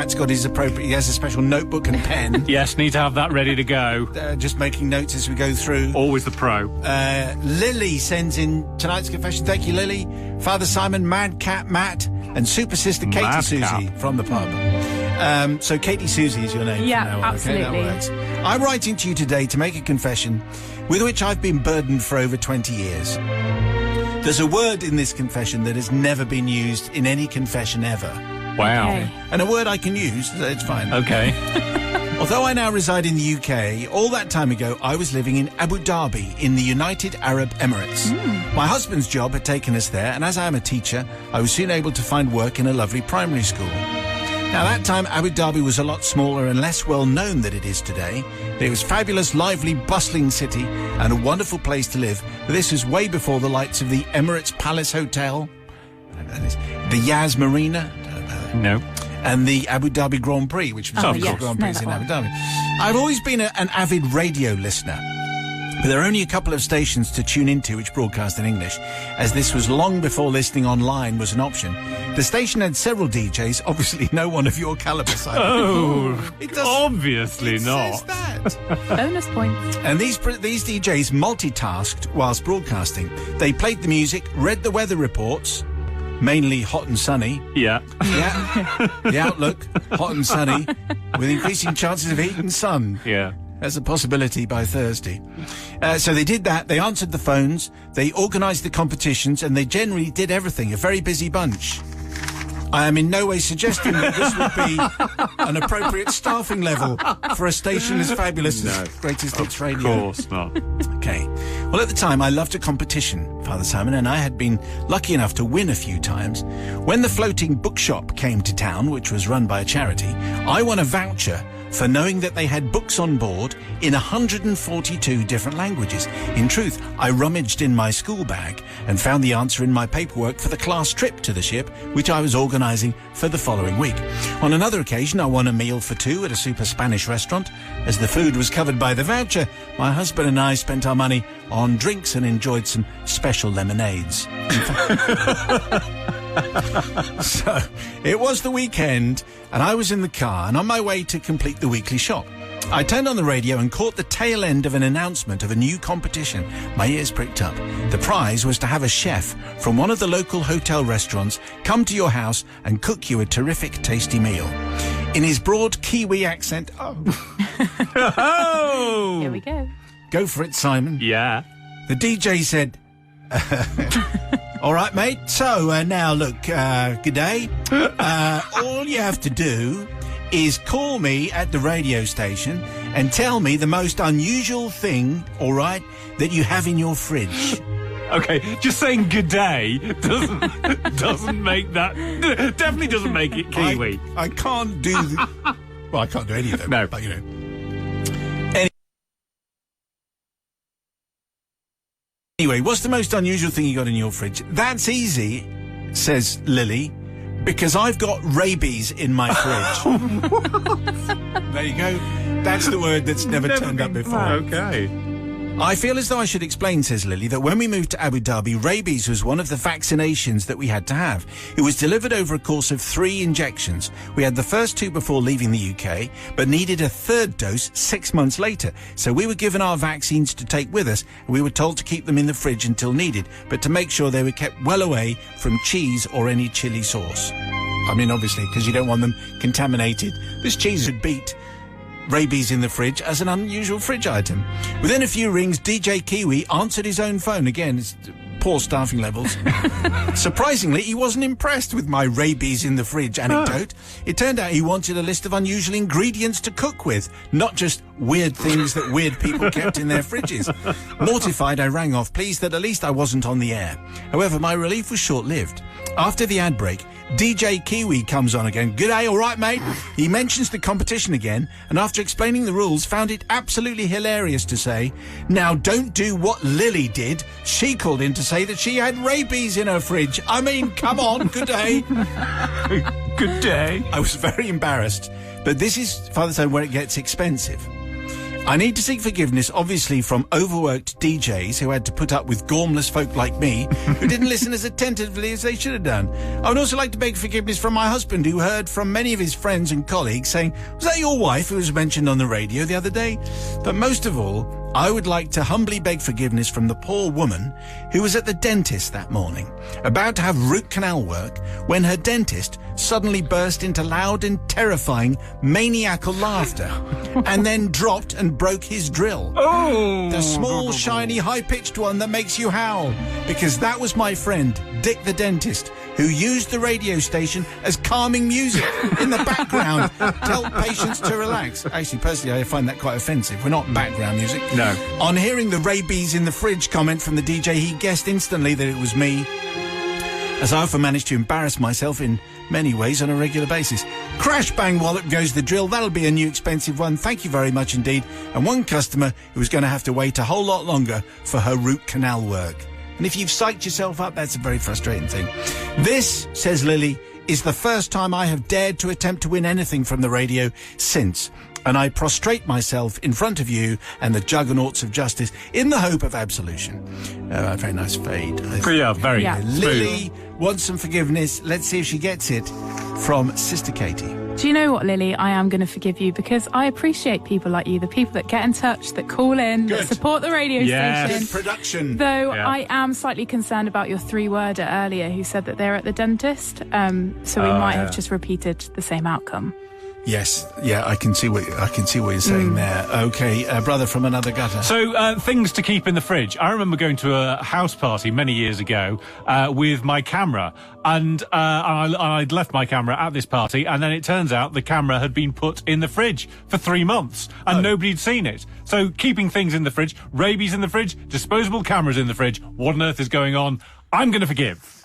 Matt's got his appropriate... He has a special notebook and pen. Yes, need to have that ready to go. Just making notes as we go through. Always the pro. Lily sends in tonight's confession. Thank you, Lily. Father Simon, Madcap Matt, and Super Sister Katie Susie from the pub. So Katie Susie is your name. Yeah, from now on. absolutely. Okay, that works. I'm writing to you today to make a confession with which I've been burdened for over 20 years. There's a word in this confession that has never been used in any confession ever. Wow. Okay. And a word I can use, so it's fine. Okay. Although I now reside in the UK, all that time ago I was living in Abu Dhabi in the United Arab Emirates. My husband's job had taken us there, and as I am a teacher, I was soon able to find work in a lovely primary school. Now, that time, Abu Dhabi was a lot smaller and less well known than it is today. It was a fabulous, lively, bustling city and a wonderful place to live. But this was way before the lights of the Emirates Palace Hotel, the Yas Marina, No. and the Abu Dhabi Grand Prix, which was the yes. Grand Prix No, in that Abu Dhabi. I've always been an avid radio listener. But there are only a couple of stations to tune into which broadcast in English, as this was long before listening online was an option. The station had several DJs, obviously no one of your caliber, Simon. Oh, It obviously not. says that. Bonus points. And these DJs multitasked whilst broadcasting. They played the music, read the weather reports, mainly hot and sunny. Yeah. Yeah, the outlook, hot and sunny, with increasing chances of heat and sun. Yeah. As a possibility by Thursday. So they did that. They answered the phones. They organised the competitions, and they generally did everything. A very busy bunch. I am in no way suggesting that this would be an appropriate staffing level for a station as fabulous as Greatest Hits Radio. Of course not. Okay. Well, at the time, I loved a competition, Father Simon, and I had been lucky enough to win a few times. When the floating bookshop came to town, which was run by a charity, I won a voucher for knowing that they had books on board in 142 different languages. In truth, I rummaged in my school bag and found the answer in my paperwork for the class trip to the ship, which I was organising for the following week. On another occasion, I won a meal for two at a super Spanish restaurant. As the food was covered by the voucher, my husband and I spent our money on drinks and enjoyed some special lemonades. So, it was the weekend, and I was in the car and on my way to complete the weekly shop. I turned on the radio and caught the tail end of an announcement of a new competition. My ears pricked up. The prize was to have a chef from one of the local hotel restaurants come to your house and cook you a terrific, tasty meal. In his broad Kiwi accent... Oh! Here we go. Go for it, Simon. Yeah. The DJ said... All right, mate. So, now, look, good day. All you have to do is call me at the radio station and tell me the most unusual thing, all right, that you have in your fridge. Okay, just saying good day doesn't make that... Definitely doesn't make it Kiwi. I can't do... Well, I can't do any of them. No. But, you know... Anyway, what's the most unusual thing you got in your fridge? That's easy, says Lily, because I've got rabies in my fridge. There you go. That's the word that's never turned up before. Okay. I feel as though I should explain, says Lily, that when we moved to Abu Dhabi, rabies was one of the vaccinations that we had to have. It was delivered over a course of 3 injections. We had the first 2 before leaving the UK, but needed a 3rd dose 6 months later. So we were given our vaccines to take with us, and we were told to keep them in the fridge until needed, but to make sure they were kept well away from cheese or any chili sauce. I mean, obviously, because you don't want them contaminated. This cheese would beat rabies in the fridge as an unusual fridge item. Within a few rings, DJ Kiwi answered his own phone. Again, it's poor staffing levels. Surprisingly, he wasn't impressed with my rabies in the fridge anecdote. It turned out he wanted a list of unusual ingredients to cook with, not just weird things that weird people kept in their fridges. Mortified, I rang off, pleased that at least I wasn't on the air. However, my relief was short-lived. After the ad break, DJ Kiwi comes on again. G'day, all right, mate? He mentions the competition again, and after explaining the rules, found it absolutely hilarious to say, now don't do what Lily did. She called in to say that she had rabies in her fridge. I mean, come on, good day. Good day. I was very embarrassed, but this is, Father Son, where it gets expensive. I need to seek forgiveness, obviously, from overworked DJs who had to put up with gormless folk like me, who didn't listen as attentively as they should have done. I would also like to beg forgiveness from my husband, who heard from many of his friends and colleagues saying, "Was that your wife who was mentioned on the radio the other day?" But most of all, I would like to humbly beg forgiveness from the poor woman who was at the dentist that morning, about to have root canal work, when her dentist suddenly burst into loud and terrifying maniacal laughter, and then dropped and broke his drill. Oh! The small, shiny, high-pitched one that makes you howl. Because that was my friend, Dick the dentist, who used the radio station as calming music in the background to help patients to relax. Actually, personally, I find that quite offensive. We're not background music. No. On hearing the rabies in the fridge comment from the DJ, he guessed instantly that it was me, as I often manage to embarrass myself in many ways on a regular basis. Crash bang wallop goes the drill. That'll be a new expensive one. Thank you very much indeed. And one customer who was going to have to wait a whole lot longer for her root canal work. And if you've psyched yourself up, that's a very frustrating thing. This, says Lily, is the first time I have dared to attempt to win anything from the radio since. And I prostrate myself in front of you and the juggernauts of justice in the hope of absolution. Very nice fade. Yeah, very smooth. Lily wants some forgiveness. Let's see if she gets it from Sister Katie. Do you know what, Lily? I am going to forgive you because I appreciate people like you, the people that get in touch, that call in, that support the radio station. Good production. Though I am slightly concerned about your three-worder earlier who said that they're at the dentist, so we might have just repeated the same outcome. Yes, yeah, I can see what you're saying there. Okay, brother from another gutter. So, things to keep in the fridge. I remember going to a house party many years ago with my camera, and I'd left my camera at this party, and then it turns out the camera had been put in the fridge for 3 months, and nobody'd seen it. So, keeping things in the fridge, rabies in the fridge, disposable cameras in the fridge, what on earth is going on? I'm going to forgive.